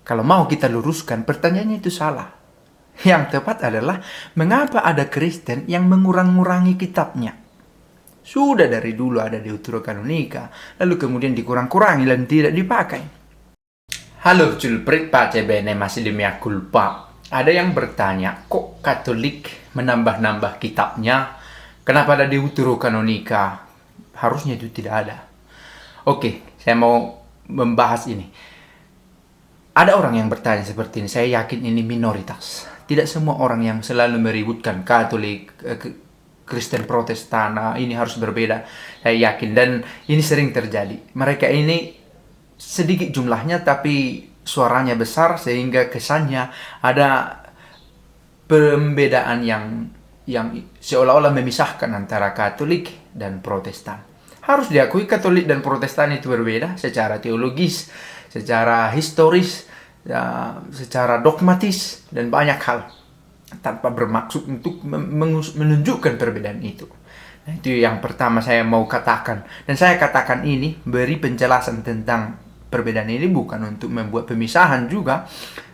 Kalau mau kita luruskan, pertanyaannya itu salah. Yang tepat adalah, mengapa ada Kristen yang mengurang-ngurangi kitabnya? Sudah dari dulu ada Deuterokanonika, lalu kemudian dikurang-kurangi dan tidak dipakai. Halo Julprit, pace bene masih demi culpa. Ada yang bertanya, kok Katolik menambah-nambah kitabnya? Kenapa ada Deuterokanonika? Harusnya itu tidak ada. Oke, saya mau membahas ini. Ada orang yang bertanya seperti ini, saya yakin ini minoritas. Tidak semua orang yang selalu meributkan Katolik, Kristen Protestan, ini harus berbeda. Saya yakin, dan ini sering terjadi. Mereka ini sedikit jumlahnya, tapi suaranya besar, sehingga kesannya ada pembedaan yang seolah-olah memisahkan antara Katolik dan Protestan. Harus diakui Katolik dan Protestan itu berbeda secara teologis, secara historis, secara dogmatis, dan banyak hal, tanpa bermaksud untuk menunjukkan perbedaan itu. Nah, itu yang pertama saya mau katakan. Dan saya katakan ini, beri penjelasan tentang perbedaan ini bukan untuk membuat pemisahan juga,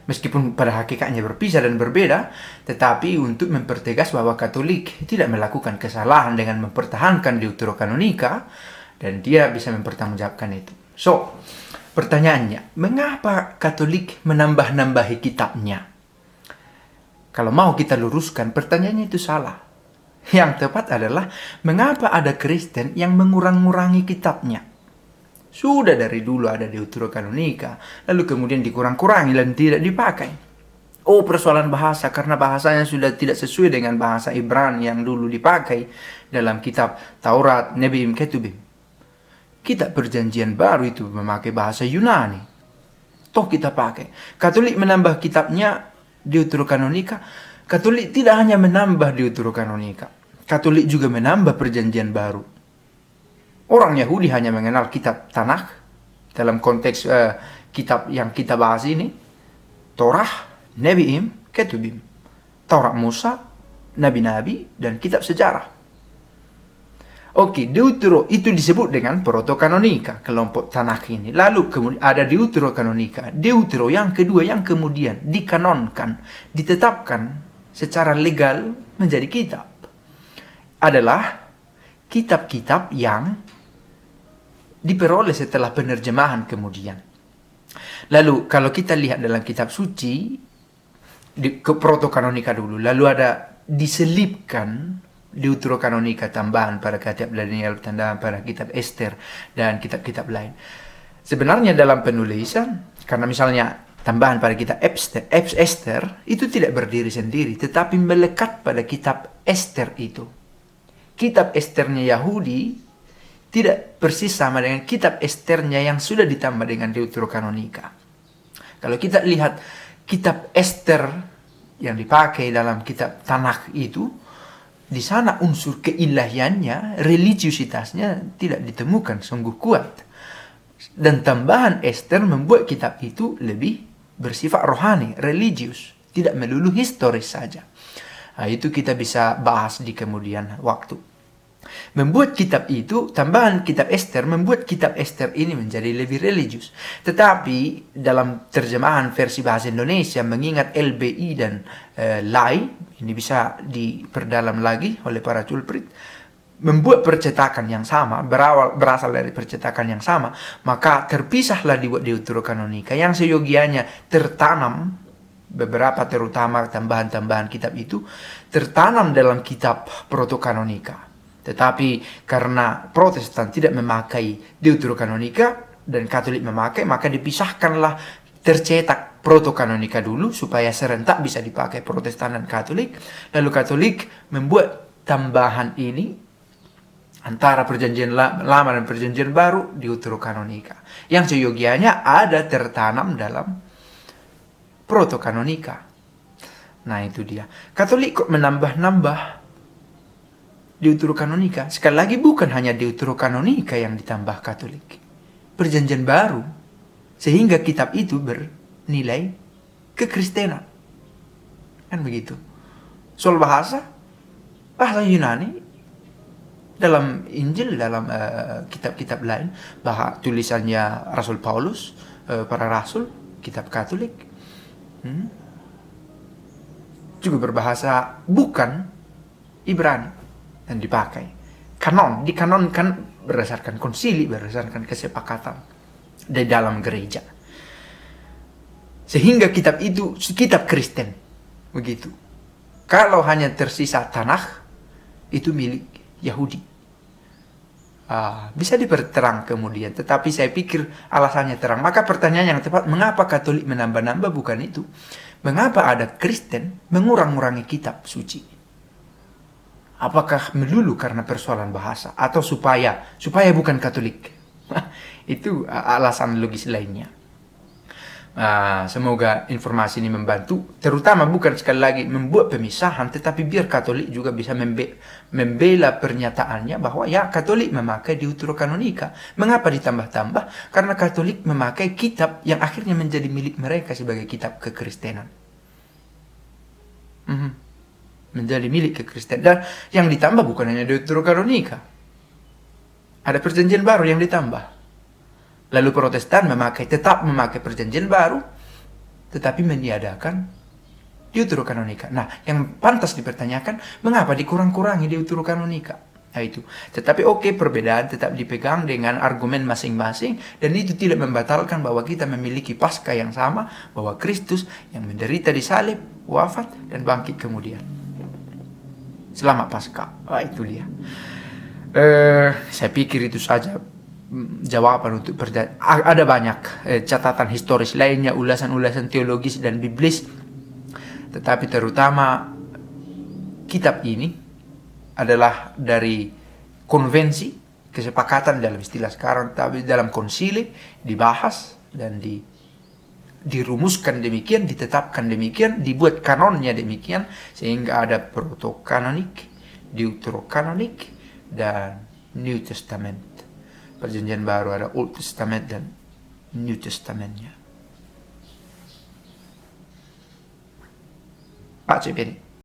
meskipun pada hakikatnya berpisah dan berbeda, tetapi untuk mempertegas bahwa Katolik tidak melakukan kesalahan dengan mempertahankan Deuterokanonika, dan dia bisa mempertanggungjawabkan itu. So, pertanyaannya, mengapa Katolik menambah-nambahi kitabnya? Kalau mau kita luruskan, pertanyaannya itu salah. Yang tepat adalah, mengapa ada Kristen yang mengurang-ngurangi kitabnya? Sudah dari dulu ada Deuterokanonika, lalu kemudian dikurang-kurangi dan tidak dipakai. Oh, persoalan bahasa, karena bahasanya sudah tidak sesuai dengan bahasa Ibrani yang dulu dipakai dalam kitab Taurat, Nebiim, Ketubim. Kitab Perjanjian Baru itu memakai bahasa Yunani. Toh kita pakai. Katolik menambah kitabnya Deuterokanonika. Katolik tidak hanya menambah Deuterokanonika, Katolik juga menambah Perjanjian Baru. Orang Yahudi hanya mengenal kitab Tanakh dalam konteks kitab yang kita bahas ini, Torah, Nebiim, Ketubim, Taurat Musa, Nabi-Nabi, dan kitab sejarah. Oke, Deutero itu disebut dengan Protokanonika, kelompok Tanakh ini. Lalu kemudian ada Deuterokanonika, Deutero yang kedua yang kemudian dikanonkan, ditetapkan secara legal menjadi kitab, adalah kitab-kitab yang diperoleh setelah penerjemahan kemudian. Lalu kalau kita lihat dalam kitab suci, ke Protokanonika dulu, lalu ada diselipkan Deuterokanonika tambahan pada kitab Daniel, tambahan pada kitab Ester, dan kitab-kitab lain. Sebenarnya dalam penulisan, karena misalnya tambahan pada kitab Ester itu tidak berdiri sendiri, tetapi melekat pada kitab Ester itu. Kitab Esternya Yahudi tidak persis sama dengan kitab Esternya yang sudah ditambah dengan Deuterokanonika. Kalau kita lihat kitab Ester yang dipakai dalam kitab Tanakh itu, di sana unsur keilahiannya, religiusitasnya tidak ditemukan sungguh kuat. Dan tambahan Ester membuat kitab itu lebih bersifat rohani, religius, tidak melulu historis saja. Nah, itu kita bisa bahas di kemudian waktu. Membuat kitab itu, tambahan kitab Ester, membuat kitab Ester ini menjadi lebih religius. Tetapi dalam terjemahan versi bahasa Indonesia, mengingat LBI dan LAI, ini bisa diperdalam lagi oleh para culprit, membuat percetakan yang sama, berasal dari percetakan yang sama, maka terpisahlah dibuat Deuterokanonika yang seyogianya tertanam, beberapa terutama tambahan-tambahan kitab itu tertanam dalam kitab Protokanonika. Tetapi karena Protestan tidak memakai Deuterokanonika dan Katolik memakai, maka dipisahkanlah, tercetak Protokanonika dulu supaya serentak bisa dipakai Protestan dan Katolik. Lalu Katolik membuat tambahan ini antara Perjanjian Lama dan Perjanjian Baru, Deuterokanonika, yang seyogianya ada tertanam dalam Protokanonika. Nah, itu dia. Katolik kok menambah-nambah Deuterokanonika? Sekali lagi, bukan hanya Deuterokanonika yang ditambah Katolik, Perjanjian Baru, sehingga kitab itu bernilai kekristenan. Kan begitu. Soal bahasa Yunani dalam Injil, dalam kitab-kitab lain, tulisannya Rasul Paulus, para rasul, kitab Katolik. Juga berbahasa bukan Ibrani dan dipakai. Dikanonkan berdasarkan konsili, berdasarkan kesepakatan di dalam gereja. Sehingga kitab itu kitab Kristen. Begitu. Kalau hanya tersisa Tanakh, itu milik Yahudi. Bisa diperterang kemudian, tetapi saya pikir alasannya terang. Maka pertanyaan yang tepat, mengapa Katolik menambah-nambah? Bukan itu. Mengapa ada Kristen mengurang-urangi kitab suci? Apakah melulu karena persoalan bahasa, atau supaya bukan Katolik? Itu alasan logis lainnya. Semoga informasi ini membantu, terutama bukan sekali lagi membuat pemisahan, tetapi biar Katolik juga bisa membela pernyataannya bahwa ya Katolik memakai Deuterokanonika. Mengapa ditambah-tambah? Karena Katolik memakai kitab yang akhirnya menjadi milik mereka sebagai kitab kekristenan. Menjadi milik kekristenan. Dan yang ditambah bukan hanya Deuterokanonika, ada perjanjian baru yang ditambah. Lalu Protestan tetap memakai perjanjian baru, tetapi meniadakan Deuterokanonika. Nah, yang pantas dipertanyakan, mengapa dikurang-kurangi Deuterokanonika? Nah itu. Tetapi perbedaan tetap dipegang dengan argumen masing-masing, dan itu tidak membatalkan bahwa kita memiliki Paskah yang sama, bahwa Kristus yang menderita di salib, wafat, dan bangkit kemudian. Selamat Paskah. Itu dia. Saya pikir itu saja jawaban untuk pertanyaan. Ada banyak catatan historis lainnya, ulasan-ulasan teologis dan biblis, tetapi terutama kitab ini adalah dari konvensi, kesepakatan dalam istilah sekarang, tapi dalam konsili dibahas dan dirumuskan demikian, ditetapkan demikian, dibuat kanonnya demikian, sehingga ada protokanonik, deuterokanonik, dan New Testament. Perjanjian baru ada Old Testament dan New Testamentnya. Pace bene.